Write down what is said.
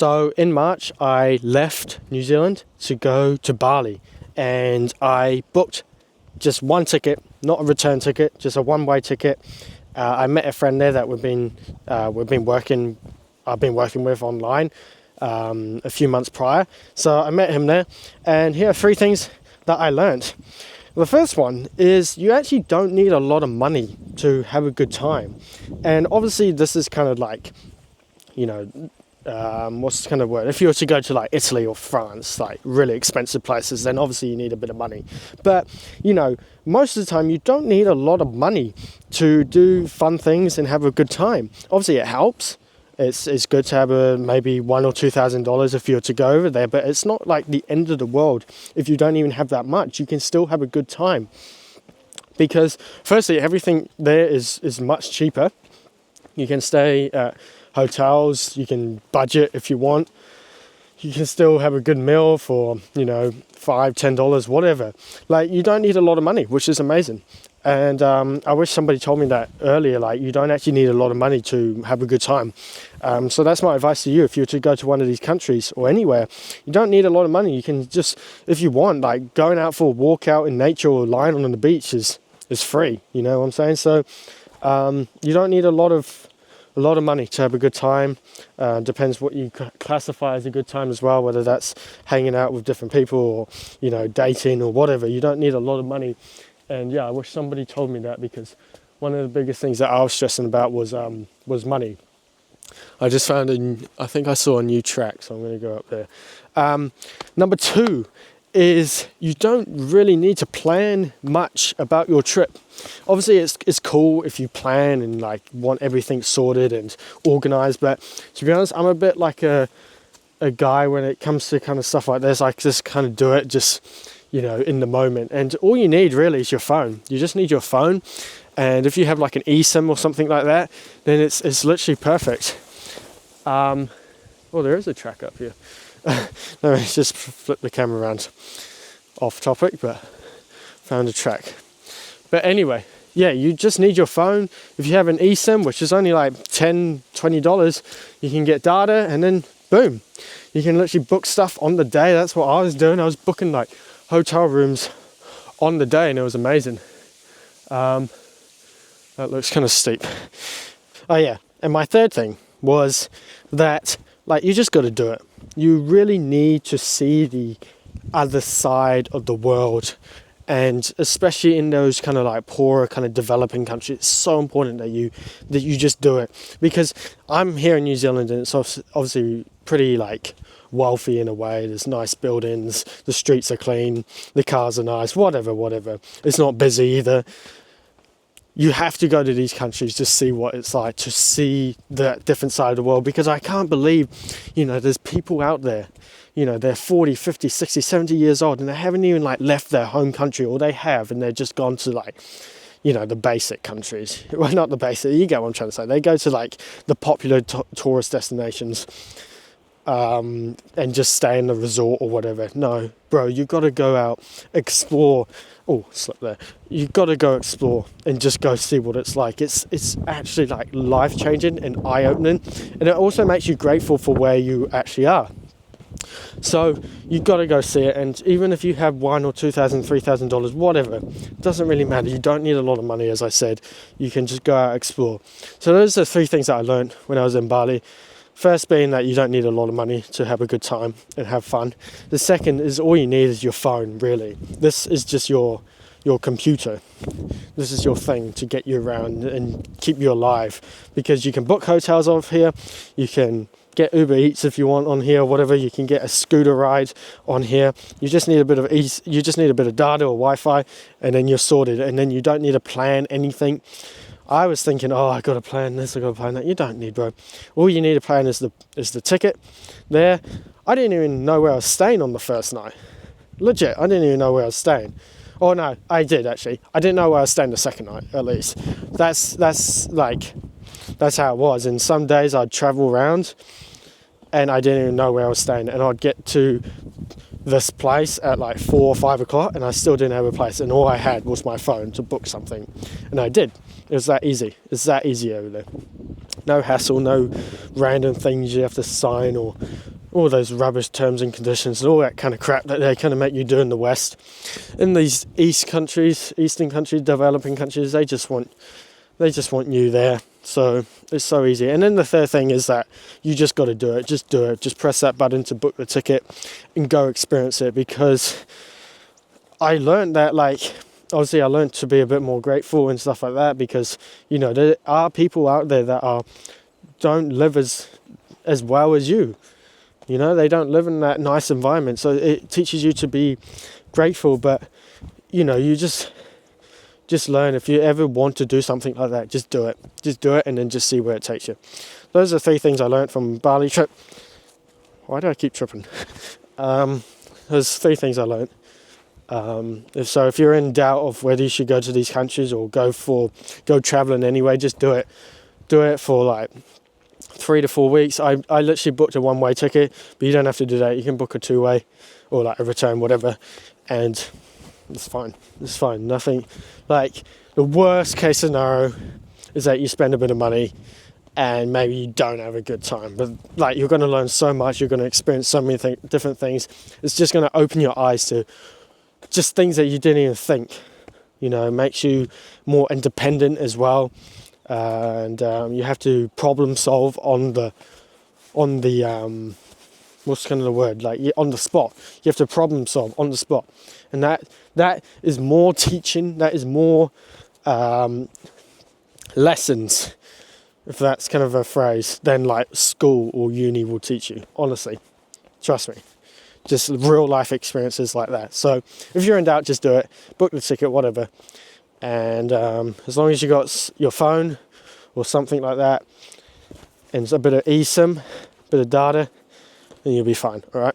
So in March, I left New Zealand to go to Bali, and I booked just one ticket, not a return ticket, just a one-way ticket. I met a friend there that I've been working with online a few months prior. So I met him there, and here are three things that I learned. The first one is you actually don't need a lot of money to have a good time. And obviously this is kind of like, what's the kind of word? If you were to go to like Italy or France, like really expensive places, then obviously you need a bit of money. But, most of the time you don't need a lot of money to do fun things and have a good time. Obviously it helps. It's good to have maybe $1,000 or $2,000 if you're to go over there, but it's not like the end of the world if you don't even have that much. You can still have a good time, because firstly, everything there is much cheaper. You can stay at hotels, you can budget if you want. You can still have a good meal for, $5, $10, whatever. Like, you don't need a lot of money, which is amazing. And I wish somebody told me that earlier, like, you don't actually need a lot of money to have a good time. So that's my advice to you. If you're to go to one of these countries or anywhere, you don't need a lot of money. You can just, if you want, like, going out for a walk out in nature or lying on the beach is free. You know what I'm saying? So you don't need a lot of money to have a good time. Depends what you classify as a good time as well, whether that's hanging out with different people or, dating or whatever. You don't need a lot of money. And yeah, I wish somebody told me that, because one of the biggest things that I was stressing about was money. I just found I think I saw a new track, so I'm going to go up there. Number 2 is you don't really need to plan much about your trip. Obviously it's cool if you plan and like want everything sorted and organized, but to be honest, I'm a bit like a guy when it comes to kind of stuff like this. I just kind of do it just in the moment, and all you need really is your phone. You just need your phone, and if you have like an eSIM or something like that, then it's literally perfect. There is a track up here. No, it's just flip the camera around. Off topic, but found a track. But anyway, yeah, you just need your phone. If you have an eSIM, which is only like $10, $20, you can get data, and then boom, you can literally book stuff on the day. That's what I was doing. I was booking like hotel rooms on the day, and it was amazing. That looks kind of steep. Oh yeah, and my third thing was that, like, you just got to do it. You really need to see the other side of the world, and especially in those kind of like poorer kind of developing countries, it's so important that you just do it. Because I'm here in New Zealand, and it's obviously pretty like wealthy in a way. There's nice buildings, the streets are clean, the cars are nice, whatever. It's not busy either. You have to go to these countries to see what it's like, to see the different side of the world, because I can't believe, there's people out there, they're 40, 50, 60, 70 years old, and they haven't even like left their home country, or they have, and they're just gone to like, the basic countries. Well, not the basic, you get what I'm trying to say. They go to like the popular tourist destinations, and just stay in the resort or whatever. No, bro, you got to go out, explore. Oh, slip there. You got to go explore and just go see what it's like. It's actually like life-changing and eye-opening, and it also makes you grateful for where you actually are. So you got to go see it, and even if you have $1,000 or $2,000, $3,000, whatever, it doesn't really matter. You don't need a lot of money, as I said. You can just go out and explore. So those are 3 things that I learned when I was in Bali. First being that you don't need a lot of money to have a good time and have fun. The second is all you need is your phone, really. This is just your computer. This is your thing to get you around and keep you alive, because you can book hotels off here. You can get Uber Eats if you want on here, or whatever. You can get a scooter ride on here. You just need a bit of data or Wi-Fi, and then you're sorted. And then you don't need to plan anything. I was thinking, I got to plan this, I got to plan that. You don't need, bro. All you need to plan is the ticket there. I didn't even know where I was staying on the first night. Legit, I didn't even know where I was staying. Oh no, I did actually. I didn't know where I was staying the second night, at least. That's how it was. And some days I'd travel around and I didn't even know where I was staying. And I'd get to this place at like 4 or 5 o'clock, and I still didn't have a place, and all I had was my phone to book something, and I did. It was that easy. It's that easy over there. No hassle, no random things you have to sign or all those rubbish terms and conditions and all that kind of crap that they kind of make you do in the West. In these eastern countries, developing countries, they just want you there. So it's so easy. And then the third thing is that you just got to do it. Just do it. Just press that button to book the ticket and go experience it. Because I learned that, like, obviously I learned to be a bit more grateful and stuff like that, because, you know, there are people out there that don't live as well as you. You know, they don't live in that nice environment. So it teaches you to be grateful. But, you know, you just learn. If you ever want to do something like that, just do it. Just do it, and then just see where it takes you. Those are 3 things I learned from Bali trip. Why do I keep tripping? There's 3 things I learned. So if you're in doubt of whether you should go to these countries or go traveling anyway, just do it. Do it for like 3 to 4 weeks. I literally booked a one-way ticket, but you don't have to do that. You can book a 2-way or like a return, whatever, and it's fine. It's fine. Nothing, like, the worst case scenario is that you spend a bit of money and maybe you don't have a good time. But, like, you're going to learn so much. You're going to experience so many different things. It's just going to open your eyes to just things that you didn't even think. You know, it makes you more independent as well. And you have to problem solve on the what's kind of the word, like, on the spot. You have to problem solve on the spot, and that is more teaching. That is more lessons, if that's kind of a phrase, than like school or uni will teach you. Honestly, trust me. Just real life experiences like that. So if you're in doubt, just do it. Book the ticket, whatever. And as long as you got your phone or something like that, and a bit of eSIM, a bit of data, then you'll be fine. All right.